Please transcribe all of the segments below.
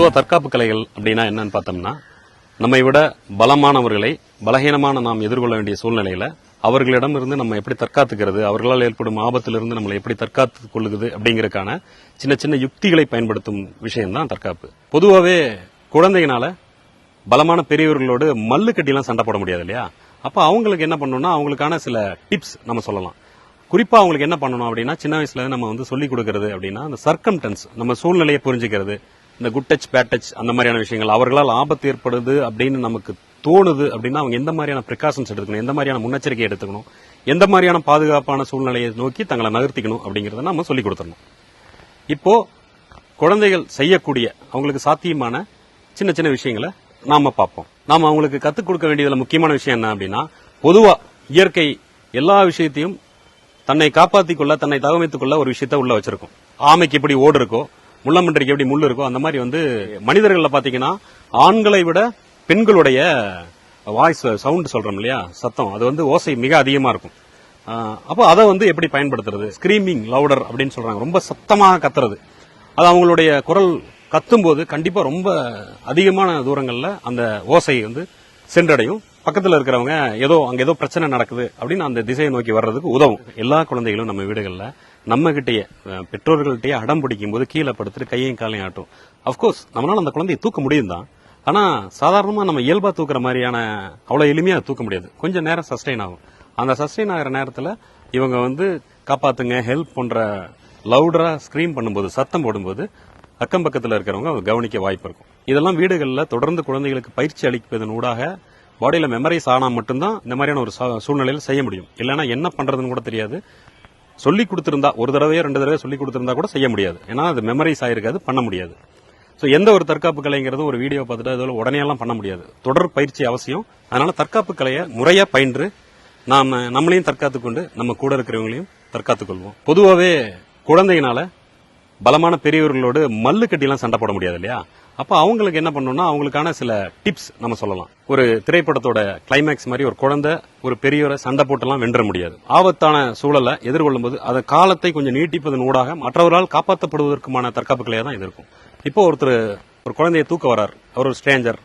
பொதுவாக தற்காப்பு கலைகள் அப்படின்னா என்னன்னு பார்த்தோம்னா, நம்மை விட பலமானவர்களை பலகீனமான நாம் எதிர்கொள்ள வேண்டிய சூழ்நிலையில அவர்களிடமிருந்து நம்ம எப்படி தற்காத்துக்கிறது, அவர்களால் ஏற்படும் ஆபத்திலிருந்து நம்மளை எப்படி தற்காத்து கொள்ளுது அப்படிங்கறதுக்கான சின்ன சின்ன யுக்திகளை பயன்படுத்தும் விஷயம்தான் தற்காப்பு. பொதுவாகவே குழந்தைகளால பலமான பெரியவர்களோடு மல்லு கட்டிலாம் சண்டை போட முடியாது இல்லையா? அப்ப அவங்களுக்கு என்ன பண்ணணும்னா, அவங்களுக்கான சில டிப்ஸ் நம்ம சொல்லலாம். குறிப்பா அவங்களுக்கு என்ன பண்ணணும் அப்படின்னா, சின்ன வயசுல நம்ம சொல்லிக் கொடுக்கறது அப்படின்னா, அந்த சர்க்கம்டன்ஸ், நம்ம சூழ்நிலையை புரிஞ்சுக்கிறது, இந்த குட் டச் பேட் டச் அந்த மாதிரியான விஷயங்கள், அவர்களால் ஆபத்து ஏற்படுது அப்படின்னு நமக்கு தோணுது அப்படின்னா அவங்க எந்த மாதிரியான பிரிகாஷன்ஸ் எடுத்துக்கணும், எந்த மாதிரியான முன்னெச்சரிக்கை எடுத்துக்கணும், எந்த மாதிரியான பாதுகாப்பான சூழ்நிலையை நோக்கி தங்களை நகர்த்திக்கணும் அப்படிங்கறத நம்ம சொல்லிக் கொடுத்துடணும். இப்போ குழந்தைகள் செய்யக்கூடிய அவங்களுக்கு சாத்தியமான சின்ன சின்ன விஷயங்களை நாம பார்ப்போம். நாம அவங்களுக்கு கத்துக் கொடுக்க வேண்டியதுல முக்கியமான விஷயம் என்ன அப்படின்னா, பொதுவா இயற்கை எல்லா விஷயத்தையும் தன்னை காப்பாற்றிக் கொள்ள, தன்னை தகவமைத்துக் கொள்ள ஒரு விஷயத்த உள்ள வச்சிருக்கும். ஆமைக்கு எப்படி ஓடு இருக்கோ, முள்ளமன்றிக்கு எப்படி முள்ளு இருக்கோ, அந்த மாதிரி மனிதர்கள பாத்தீங்கன்னா ஆண்களை விட பெண்களுடைய வாய்ஸ் சவுண்ட் சொல்றோம் இல்லையா, சத்தம், அது ஓசை மிக அதிகமா இருக்கும். அப்போ அதை எப்படி பயன்படுத்துறது, ஸ்கிரீமிங் லவுடர் அப்படின்னு சொல்றாங்க, ரொம்ப சத்தமாக கத்துறது. அது அவங்களுடைய குரல் கத்தும் போது கண்டிப்பா ரொம்ப அதிகமான தூரங்கள்ல அந்த ஓசை சென்றடையும். பக்கத்துல இருக்கிறவங்க அங்க ஏதோ பிரச்சனை நடக்குது அப்படின்னு அந்த திசையை நோக்கி வர்றதுக்கு உதவும். எல்லா குழந்தைகளும் நம்ம வீடுகள்ல நம்ம கிட்டயே பெற்றோர்கள்ட்டயே அடம் பிடிக்கும் போது கீழே படுத்துட்டு கையையும் காலையும் ஆட்டும். அப்கோர்ஸ் நம்மளால அந்த குழந்தையை தூக்க முடியும் தான், ஆனா சாதாரணமா நம்ம இயல்பா தூக்குற மாதிரியான அவ்வளவு எளிமையா தூக்க முடியாது. கொஞ்சம் நேரம் சஸ்டெயின் ஆகும். அந்த சஸ்டெயின் ஆகிற நேரத்துல இவங்க காப்பாத்துங்க, ஹெல்ப் பண்ற லவுடரா ஸ்கிரீம் பண்ணும்போது, சத்தம் போடும்போது அக்கம் பக்கத்துல இருக்கிறவங்க கவனிக்க வாய்ப்பு இருக்கும். இதெல்லாம் வீடுகளில் தொடர்ந்து குழந்தைகளுக்கு பயிற்சி அளிப்பதன் ஊடாக பாடியில மெமரைஸ் ஆனா மட்டும்தான் இந்த மாதிரியான ஒரு சூழ்நிலையில் செய்ய முடியும். இல்லைன்னா என்ன பண்றதுன்னு கூட தெரியாது. சொல்லி கொடுத்திருந்தா, ஒரு தடவையோ 2 தடவை சொல்லி கொடுத்திருந்தா கூட செய்ய முடியாது. ஏன்னா அது மெமரைஸ் ஆயிருக்காது, பண்ண முடியாது. சோ எந்த ஒரு தற்காப்பு கலைங்கிறது ஒரு வீடியோ பார்த்துட்டு அதோட உடனே எல்லாம் பண்ண முடியாது. தொடர் பயிற்சி அவசியம். அதனால தற்காப்பு கலையை முறையா பயின்று நாம நம்மளையும் தற்காத்துக் கொண்டு நம்ம கூட இருக்கிறவங்களையும் தற்காத்துக் கொள்வோம். பொதுவாகவே குழந்தைகளால பலமான பெரியவர்களோடு மல்லு கட்டிலாம் சண்டை போட முடியாது இல்லையா? அப்ப அவங்களுக்கு என்ன பண்ணணும்னா, அவங்களுக்கான சில டிப்ஸ் நம்ம சொல்லலாம். ஒரு திரைப்படத்தோட கிளைமேக்ஸ் மாதிரி ஒரு குழந்தை ஒரு பெரியவரை சண்டை போட்டெல்லாம் வென்ற முடியாது. ஆபத்தான சூழலை எதிர்கொள்ளும் போது அந்த காலத்தை கொஞ்சம் நீட்டிப்பதன் ஊடாக மற்றவர்களால் காப்பாற்றப்படுவதற்குமான தற்காப்பு கலையா தான் இது இருக்கும். இப்போ ஒரு குழந்தையை தூக்க வர்றார், அவர் ஒரு ஸ்ட்ரேஞ்சர்,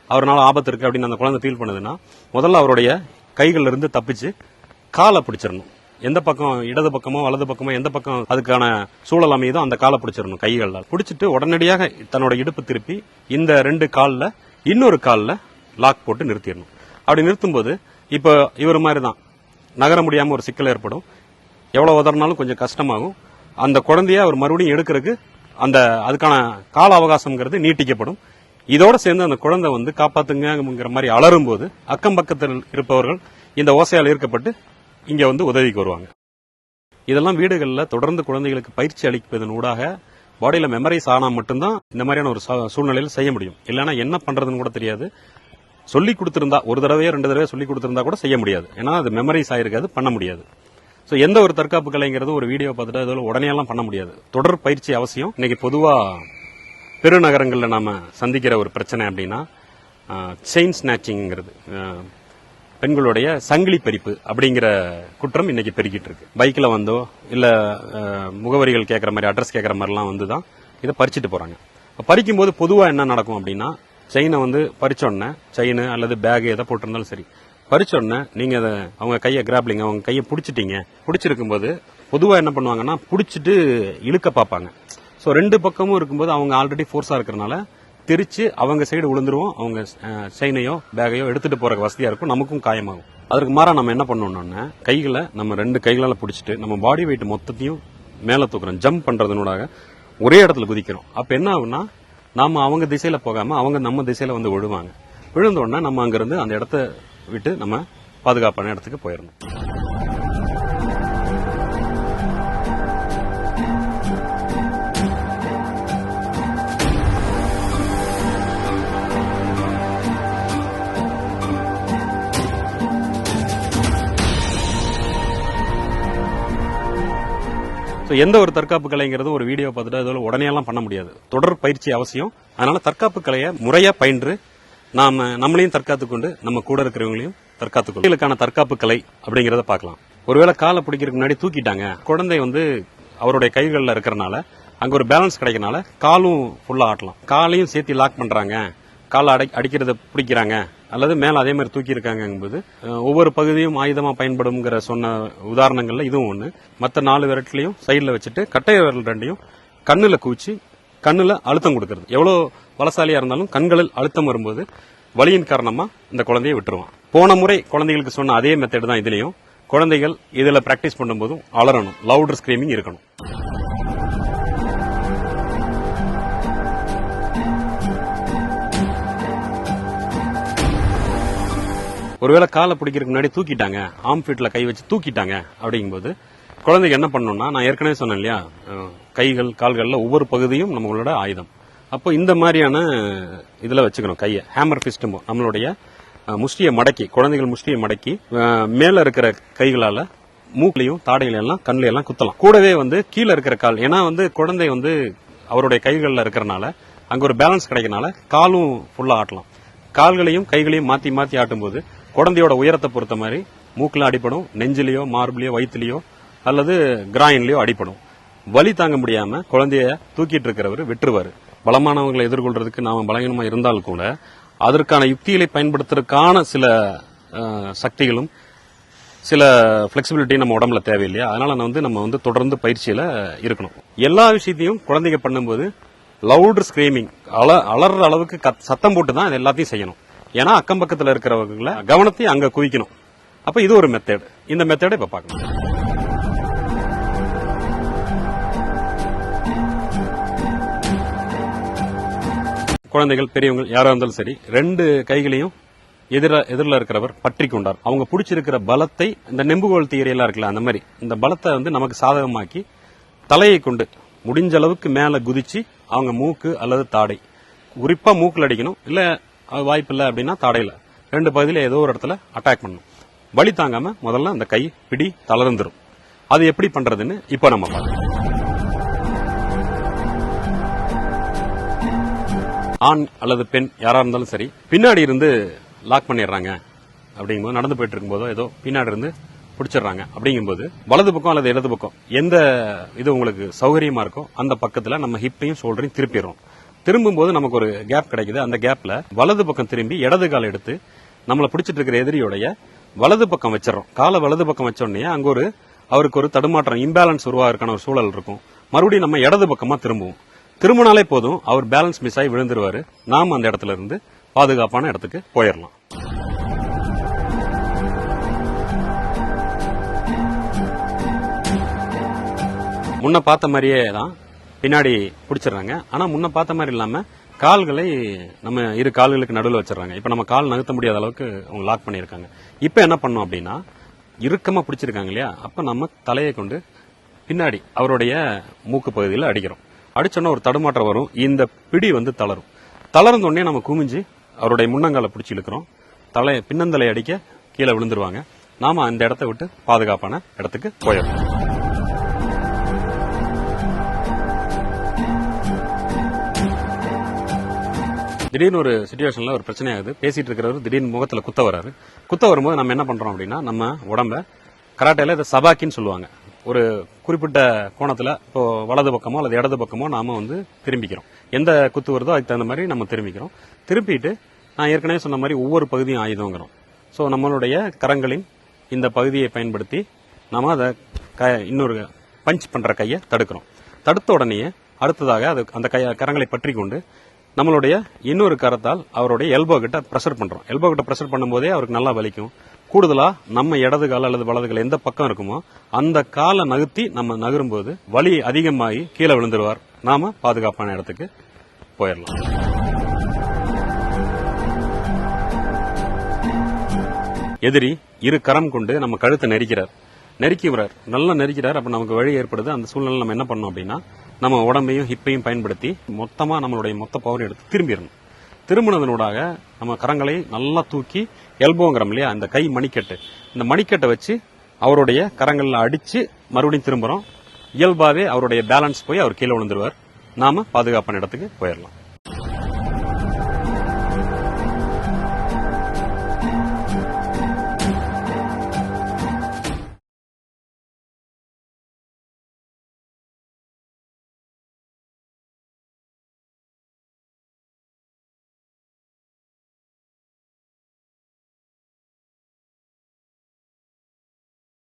அவரால் ஆபத்து இருக்கு அப்படின்னு அந்த குழந்தை ஃபீல் பண்ணுதுன்னா, முதல்ல அவருடைய கைகள்ல இருந்து தப்பிச்சு காலை பிடிச்சிடணும். எந்த பக்கம், இடது பக்கமோ வலது பக்கமோ, எந்த பக்கம் அதுக்கான சூழல் அமையுதோ அந்த காலை பிடிச்சிடணும். கைகள்ல பிடிச்சிட்டு உடனடியாக தன்னோட இடுப்பு திருப்பி இந்த 2 கால்ல இன்னொரு கால்ல லாக் போட்டு நிறுத்திடணும். அப்படி நிறுத்தும் போது இப்ப இவர் மாதிரி தான் நகர முடியாம ஒரு சிக்கல் ஏற்படும். எவ்வளவு உதறினாலும் கொஞ்சம் கஷ்டமாகும். அந்த குழந்தைய அவர் மறுபடியும் எடுக்கிறதுக்கு அதுக்கான கால அவகாசம்ங்கிறது நீட்டிக்கப்படும். இதோட சேர்ந்து அந்த குழந்தை காப்பாத்துங்கிற மாதிரி அலறும் போது அக்கம் பக்கத்தில் இருப்பவர்கள் இந்த ஓசையால் ஈர்க்கப்பட்டு இங்க உதவிக்கு வருவாங்க. இதெல்லாம் வீடுகளில் தொடர்ந்து குழந்தைகளுக்கு பயிற்சி அளிப்பதன் ஊடாக பாடியில மெமரைஸ் ஆனா மட்டும்தான் இந்த மாதிரியான ஒரு சூழ்நிலையில் செய்ய முடியும். இல்லைன்னா என்ன பண்றதுன்னு கூட தெரியாது. சொல்லி கொடுத்திருந்தா, ஒரு தடவையோ 2 தடவையோ சொல்லி கொடுத்திருந்தா கூட செய்ய முடியாது. ஏன்னா அது மெமரைஸ் ஆயிருக்காது, பண்ண முடியாது. சோ எந்த ஒரு தற்காப்பு கலைங்கிறது ஒரு வீடியோ பார்த்துட்டு அதோட உடனே எல்லாம் பண்ண முடியாது. தொடர் பயிற்சி அவசியம். இன்னைக்கு பொதுவா பெருநகரங்கள்ல நாம சந்திக்கிற ஒரு பிரச்சனை அப்படின்னா செயின் ஸ்நாச்சிங்கிறது, பெண்களுடைய சங்கிலி பறிப்பு அப்படிங்கிற குற்றம் இன்னைக்கு பெருகிட்டு இருக்கு. பைக்ல இல்ல முகவரிகள் கேட்கற மாதிரி, அட்ரஸ் கேட்கற மாதிரிலாம் தான் இதை பறிச்சுட்டு போறாங்க. பறிக்கும் போது பொதுவா என்ன நடக்கும் அப்படின்னா, செயினை பறிச்சோடனே, செயின் அல்லது பேக் எதை போட்டிருந்தாலும் சரி, பறிச்சோடனே நீங்க அவங்க கையை கிராப்லிங், அவங்க கையை பிடிச்சிட்டீங்க. பிடிச்சிருக்கும் போது பொதுவா என்ன பண்ணுவாங்கன்னா, பிடிச்சிட்டு இழுக்க பார்ப்பாங்க. சோ 2 பக்கமும் இருக்கும்போது அவங்க ஆல்ரெடி ஃபோர்ஸா இருக்கிறனால திரிச்சு அவங்க சைடு விழுந்துருவோம். அவங்க செயினையோ பேகையோ எடுத்துட்டு போற வசதியா இருக்கும், நமக்கும் காயமாகும். அதற்கு மாறா நம்ம என்ன பண்ணணும்னா, கைகளை நம்ம 2 கைகளால பிடிச்சிட்டு நம்ம பாடி வெயிட் மொத்தத்தையும் மேல தூக்குறோம். ஜம்ப் பண்றதுனூடாக ஒரே இடத்துல குதிக்கிறோம். அப்ப என்ன ஆகும்னா, நாம அவங்க திசையில போகாம அவங்க நம்ம திசையில விழுவாங்க. விழுந்த உடனே நம்ம அங்கிருந்து அந்த இடத்த விட்டு நம்ம பாதுகாப்பான இடத்துக்கு போயிடணும். எந்த ஒரு தற்காப்பு கலைங்கிறது ஒரு வீடியோ பார்த்துட்டு அதோட உடனே எல்லாம் பண்ண முடியாது. தொடர் பயிற்சி அவசியம். அதனால தற்காப்பு கலையை முறையா பயின்று நாம நம்மளையும் தற்காத்துக் கொண்டு நம்ம கூட இருக்கிறவங்களையும் தற்காத்துக் கொள்ளும். தற்காப்பு கலை அப்படிங்கறத பார்க்கலாம். ஒருவேளை காலை பிடிக்கிறதுக்கு முன்னாடி தூக்கிட்டாங்க, குழந்தை அவருடைய கைகள்ல இருக்கிறனால அங்க ஒரு பேலன்ஸ் கிடைக்கனால காலும் ஃபுல்லா ஆட்டலாம். காலையும் சேர்த்து லாக் பண்றாங்க, காலை அடிக்கிறத பிடிக்கிறாங்க அல்லது மேல அதே மாதிரி தூக்கி இருக்காங்கும்போது ஒவ்வொரு பகுதியும் ஆயுதமா பயன்படும்ங்கிற சொன்ன உதாரணங்கள்ல இதுவும் ஒண்ணு. மற்ற 4 விரட்லையும் சைடுல வச்சுட்டு கட்டை விரல் ரெண்டையும் கண்ணுல கூச்சி கண்ணுல அழுத்தம் கொடுக்கறது. எவ்வளவு பலசாலியா இருந்தாலும் கண்களில் அழுத்தம் வரும்போது வலியின் காரணமா இந்த குழந்தையை விட்டுருவான். போன முறை குழந்தைகளுக்கு சொன்ன அதே மெத்தட் தான் இதுலயும். குழந்தைகள் இதுல பிராக்டிஸ் பண்ணும்போதும் அலறணும், லவுடர் ஸ்கிரீமிங் இருக்கணும். ஒருவேளை காலை பிடிக்கிறதுக்கு முன்னாடி தூக்கிட்டாங்க, ஆர்ம் ஃபீட்ல கை வச்சு தூக்கிட்டாங்க அப்படிங்கும்போது குழந்தைக்கு என்ன பண்ணணும்னா, நான் ஏற்கனவே சொன்னேன் இல்லையா, கைகள் கால்கள்ல ஒவ்வொரு பகுதியும் நம்மளோட ஆயுதம். அப்போ இந்த மாதிரியான இதுல வச்சுக்கணும் கையை. ஹேமர் ஃபிஸ்ட் நம்மளுடைய முஷ்டியை மடக்கி, குழந்தைகள் முஷ்டியை மடக்கி மேல இருக்கிற கைகளால மூக்கிலையும் தாடையில எல்லாம் கண்ணுல எல்லாம் குத்தலாம். கூடவே கீழே இருக்கிற கால், ஏன்னா குழந்தை அவருடைய கைகள்ல இருக்கிறனால அங்க ஒரு பேலன்ஸ் கிடைக்கனால காலும் ஃபுல்லா ஆட்டலாம். கால்களையும் கைகளையும் மாத்தி மாத்தி ஆட்டும் போது குழந்தையோட உயரத்தை பொறுத்த மாதிரி மூக்குல அடிப்படும், நெஞ்சிலையோ மார்பிலையோ வயிற்றுலையோ அல்லது கிராயின்லயோ அடிப்படும். வலி தாங்க முடியாம குழந்தைய தூக்கிட்டு இருக்கிறவர் விட்டுருவாரு. பலமானவர்களை எதிர்கொள்றதுக்கு நாம பலகீனமா இருந்தால் கூட அதற்கான யுக்திகளை பயன்படுத்துறதுக்கான சில சக்திகளும் சில பிளெக்சிபிலிட்டி நம்ம உடம்புல தேவையில்லையா. அதனால நம்ம தொடர்ந்து பயிற்சியில இருக்கணும். எல்லா விஷயத்தையும் குழந்தைங்க பண்ணும்போது லவுடர் ஸ்கிரீமிங், அலற அளவுக்கு சத்தம் போட்டு தான் எல்லாத்தையும் செய்யணும். ஏன்னா அக்கம் பக்கத்தில் இருக்கிறவங்கள கவனத்தை அங்க குவிக்கணும். அப்ப இது ஒரு மெத்தட். இந்த மெத்தடை இப்ப பார்க்கணும். குழந்தைகள் பெரியவங்க யாரா இருந்தாலும் சரி, 2 கைகளையும் எதிரில் இருக்கிறவர் பற்றி கொண்டார். அவங்க பிடிச்சிருக்கிற பலத்தை, இந்த நெம்புகோல் தியரியெல்லாம் இருக்குல்ல, அந்த மாதிரி இந்த பலத்தை நமக்கு சாதகமாக்கி தலையை கொண்டு முடிஞ்ச அளவுக்கு மேல குதிச்சு அவங்க மூக்கு அல்லது தாடை, குறிப்பா மூக்குல அடிக்கணும், இல்ல வாய்ப்பு இல்லை அப்படின்னா தாடையில 2 பகுதியில ஏதோ ஒரு இடத்துல அட்டாக் பண்ணணும். வலி தாங்காம முதல்ல அந்த கை பிடி தளர்ந்துரும். அது எப்படி பண்றதுன்னு இப்ப நம்ம பார்க்கலாம். ஆண் அல்லது பெண் யாரா இருந்தாலும் சரி, பின்னாடி இருந்து லாக் பண்ணிடுறாங்க அப்படிங்கும்போது, நடந்து போயிட்டு இருக்கும்போதோ ஏதோ பின்னாடி இருந்து பிடிச்சிடுறாங்க அப்படிங்கும்போது, வலது பக்கம் அல்லது இடது பக்கம் எந்த இது உங்களுக்கு சௌகரியமா இருக்கோ அந்த பக்கத்துல நம்ம ஹிப்பையும் ஷோல்டரையும் திருப்பிடுறோம். திரும்பும்போது நமக்கு ஒரு கேப் கிடைக்குது. அந்த கேப்ல வலது பக்கம் திரும்பி இடது கால் எடுத்து நம்மளை பிடிச்சிட்டு இருக்கிற எதிரியோடைய வலது பக்கம் வச்சிடறோம். காலை வலது பக்கம் வச்ச உடனே அங்க அவருக்கு ஒரு தடுமாற்றம், இம்பேலன்ஸ் உருவாகிறதுக்கான ஒரு சூழல் இருக்கும். மறுபடியும் நம்ம இடது பக்கமா திரும்புவோம். திரும்பினாலே போதும், அவர் பேலன்ஸ் மிஸ் ஆகி விழுந்துருவாரு. நாம அந்த இடத்துல இருந்து பாதுகாப்பான இடத்துக்கு போயிடலாம். முன்ன பார்த்த மாதிரியே தான் பின்னாடி பிடிச்சிடறாங்க. ஆனா முன்ன பார்த்த மாதிரி இல்லாம கால்களை நம்ம 2 கால்களுக்கு நடுவில் வச்சிடறாங்க. இப்ப நம்ம கால் நகர்த்த முடியாத அளவுக்கு அவங்க லாக் பண்ணிருக்காங்க. இப்ப என்ன பண்ணோம் அப்படின்னா, இறுக்கமா பிடிச்சிருக்காங்க இல்லையா, அப்ப நம்ம தலையை கொண்டு பின்னாடி அவருடைய மூக்கு பகுதியில் அடிக்கிறோம். அடிச்சோன்னா ஒரு தடுமாற்றம் வரும். இந்த பிடி தளரும். தளர்ந்த உடனே நம்ம குமிஞ்சு அவருடைய முன்னங்கால பிடிச்சி இழுக்கிறோம். பின்னந்தலை அடிக்க கீழே விழுந்துருவாங்க. நாம அந்த இடத்தை விட்டு பாதுகாப்பான இடத்துக்கு போயிடணும். திடீர்னு ஒரு சிச்சுவேஷன்ல ஒரு பிரச்சனை ஆகுது. பேசிட்டு இருக்கிறவர் திடீர்னு முகத்துல குத்த வராரு. குத்த வரும்போது நம்ம என்ன பண்றோம் அப்படின்னா, நம்ம உடம்ப கராட்டேல இதை சபாக்கின்னு சொல்லுவாங்க. ஒரு குறிப்பிட்ட கோணத்துல, இப்போ வலது பக்கமோ அல்லது இடது பக்கமோ நாம திரும்பிக்கிறோம். எந்த குத்து வருதோ அதுக்கு தகுந்த மாதிரி நம்ம திரும்பிக்கிறோம். திருப்பிட்டு நான் ஏற்கனவே சொன்ன மாதிரி ஒவ்வொரு பகுதியும் ஆயுதங்கிறோம். ஸோ நம்மளுடைய கரங்களின் இந்த பகுதியை பயன்படுத்தி நாம அதை இன்னொரு பஞ்ச் பண்ற கையை தடுக்கிறோம். தடுத்த உடனே அடுத்ததாக அந்த கரங்களை பற்றி கொண்டு நம்மளுடைய இன்னொரு கரத்தால் அவருடைய எல்போ கிட்ட பிரஷர் பண்றோம். எல்போ கிட்ட பிரஷர் பண்ணும்போதே அவருக்கு நல்லா வலிக்கும். கூடுதலா நம்ம இடது கால் அல்லது வலது கால் எந்த பக்கம் இருக்குமோ அந்த காலை நகர்த்தி நம்ம நகரும்போது வலி அதிகமாகி கீழே விழுந்துருவார். நாம பாதுகாப்பான இடத்துக்கு போயிடலாம். எதிரி 2 கரம் கொண்டு நம்ம கழுத்தை நெருக்கிறார், நல்லா நெருக்கிறார். அப்ப நமக்கு வழி ஏற்படுது. அந்த சூழ்நிலை நம்ம என்ன பண்ணோம் அப்படின்னா, நம்ம உடம்பையும் ஹிப்பையும் பயன்படுத்தி மொத்தமா நம்மளுடைய மொத்த பவர் எடுத்து திரும்பிடணும். திரும்பினதனூடாக நம்ம கரங்களை நல்லா தூக்கி எல்போங்கிறோம் இல்லையா, அந்த கை மணிக்கட்டு, இந்த மணிக்கட்டை வச்சு அவருடைய கரங்கள்ல அடிச்சு மறுபடியும் திரும்புறோம். இயல்பாவே அவருடைய பேலன்ஸ் போய் அவர் கீழே விழுந்துருவார். நாம பாதுகாப்பான இடத்துக்கு போயிடலாம்.